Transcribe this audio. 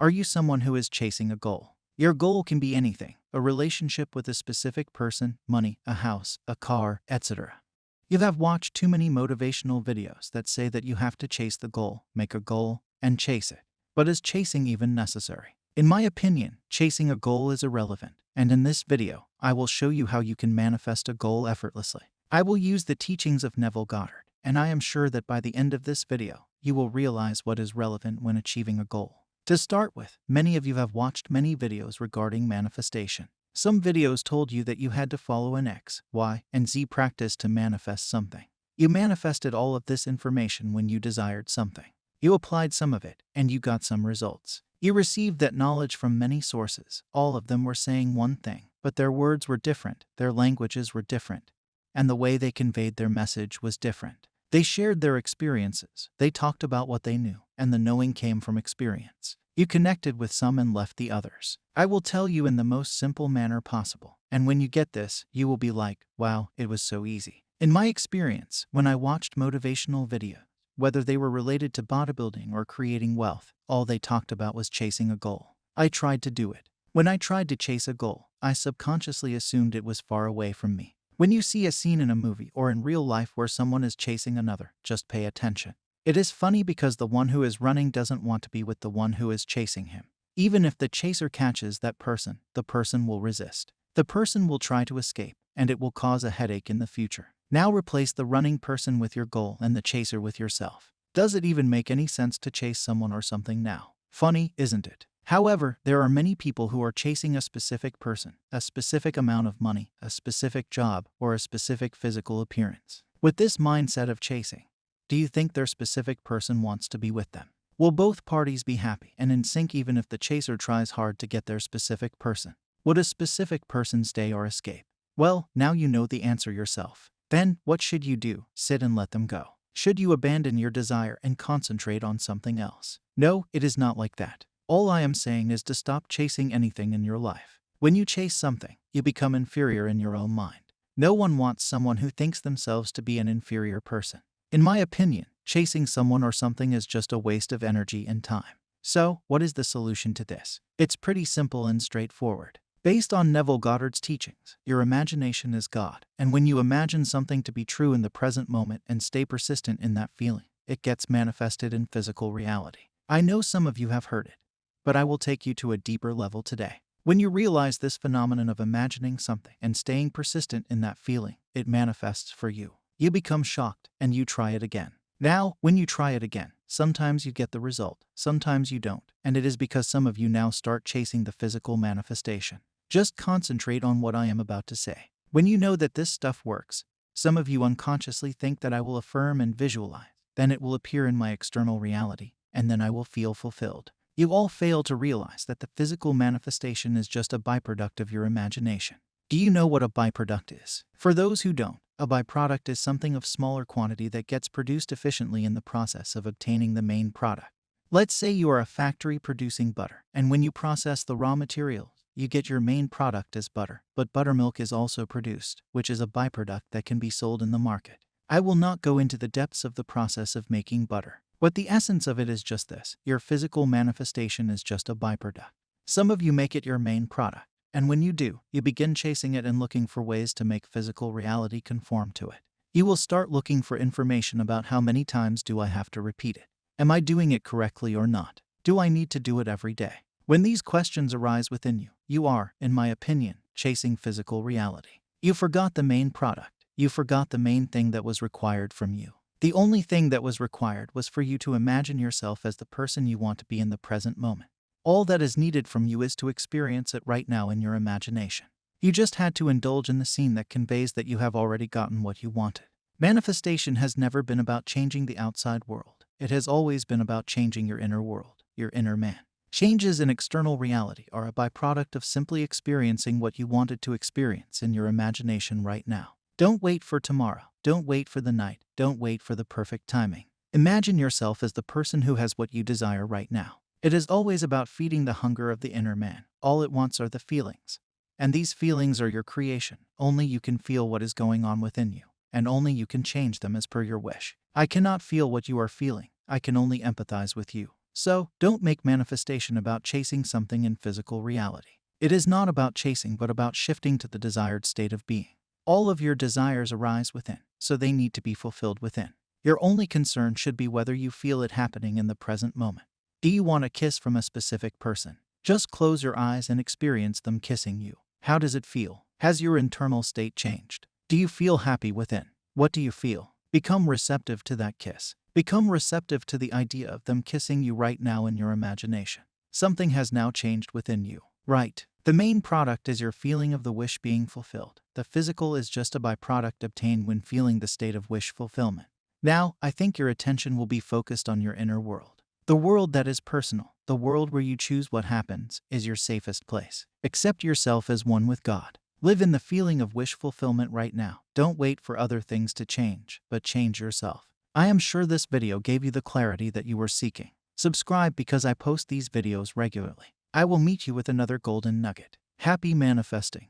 Are you someone who is chasing a goal? Your goal can be anything: a relationship with a specific person, money, a house, a car, etc. You have watched too many motivational videos that say that you have to chase the goal, make a goal, and chase it. But is chasing even necessary? In my opinion, chasing a goal is irrelevant, and in this video, I will show you how you can manifest a goal effortlessly. I will use the teachings of Neville Goddard, and I am sure that by the end of this video, you will realize what is relevant when achieving a goal. To start with, many of you have watched many videos regarding manifestation. Some videos told you that you had to follow an X, Y, and Z practice to manifest something. You manifested all of this information when you desired something. You applied some of it, and you got some results. You received that knowledge from many sources. All of them were saying one thing, but their words were different, their languages were different, and the way they conveyed their message was different. They shared their experiences, they talked about what they knew, and the knowing came from experience. You connected with some and left the others. I will tell you in the most simple manner possible, and when you get this, you will be like, wow, it was so easy. In my experience, when I watched motivational videos, whether they were related to bodybuilding or creating wealth, all they talked about was chasing a goal. I tried to do it. When I tried to chase a goal, I subconsciously assumed it was far away from me. When you see a scene in a movie or in real life where someone is chasing another, just pay attention. It is funny because the one who is running doesn't want to be with the one who is chasing him. Even if the chaser catches that person, the person will resist. The person will try to escape, and it will cause a headache in the future. Now replace the running person with your goal and the chaser with yourself. Does it even make any sense to chase someone or something now? Funny, isn't it? However, there are many people who are chasing a specific person, a specific amount of money, a specific job, or a specific physical appearance. With this mindset of chasing, do you think their specific person wants to be with them? Will both parties be happy and in sync even if the chaser tries hard to get their specific person? Would a specific person stay or escape? Well, now you know the answer yourself. Then, what should you do? Sit and let them go. Should you abandon your desire and concentrate on something else? No, it is not like that. All I am saying is to stop chasing anything in your life. When you chase something, you become inferior in your own mind. No one wants someone who thinks themselves to be an inferior person. In my opinion, chasing someone or something is just a waste of energy and time. So, what is the solution to this? It's pretty simple and straightforward. Based on Neville Goddard's teachings, your imagination is God, and when you imagine something to be true in the present moment and stay persistent in that feeling, it gets manifested in physical reality. I know some of you have heard it, but I will take you to a deeper level today. When you realize this phenomenon of imagining something and staying persistent in that feeling, it manifests for you. You become shocked, and you try it again. Now, when you try it again, sometimes you get the result, sometimes you don't, and it is because some of you now start chasing the physical manifestation. Just concentrate on what I am about to say. When you know that this stuff works, some of you unconsciously think that I will affirm and visualize, then it will appear in my external reality, and then I will feel fulfilled. You all fail to realize that the physical manifestation is just a byproduct of your imagination. Do you know what a byproduct is? For those who don't, a byproduct is something of smaller quantity that gets produced efficiently in the process of obtaining the main product. Let's say you are a factory producing butter, and when you process the raw materials, you get your main product as butter, but buttermilk is also produced, which is a byproduct that can be sold in the market. I will not go into the depths of the process of making butter, but the essence of it is just this: your physical manifestation is just a byproduct. Some of you make it your main product, and when you do, you begin chasing it and looking for ways to make physical reality conform to it. You will start looking for information about how many times do I have to repeat it? Am I doing it correctly or not? Do I need to do it every day? When these questions arise within you, you are, in my opinion, chasing physical reality. You forgot the main product. You forgot the main thing that was required from you. The only thing that was required was for you to imagine yourself as the person you want to be in the present moment. All that is needed from you is to experience it right now in your imagination. You just had to indulge in the scene that conveys that you have already gotten what you wanted. Manifestation has never been about changing the outside world. It has always been about changing your inner world, your inner man. Changes in external reality are a byproduct of simply experiencing what you wanted to experience in your imagination right now. Don't wait for tomorrow. Don't wait for the night. Don't wait for the perfect timing. Imagine yourself as the person who has what you desire right now. It is always about feeding the hunger of the inner man. All it wants are the feelings. And these feelings are your creation. Only you can feel what is going on within you, and only you can change them as per your wish. I cannot feel what you are feeling. I can only empathize with you. So, don't make manifestation about chasing something in physical reality. It is not about chasing but about shifting to the desired state of being. All of your desires arise within, so they need to be fulfilled within. Your only concern should be whether you feel it happening in the present moment. Do you want a kiss from a specific person? Just close your eyes and experience them kissing you. How does it feel? Has your internal state changed? Do you feel happy within? What do you feel? Become receptive to that kiss. Become receptive to the idea of them kissing you right now in your imagination. Something has now changed within you. Right. The main product is your feeling of the wish being fulfilled. The physical is just a byproduct obtained when feeling the state of wish fulfillment. Now, I think your attention will be focused on your inner world. The world that is personal, the world where you choose what happens, is your safest place. Accept yourself as one with God. Live in the feeling of wish fulfillment right now. Don't wait for other things to change, but change yourself. I am sure this video gave you the clarity that you were seeking. Subscribe because I post these videos regularly. I will meet you with another golden nugget. Happy manifesting.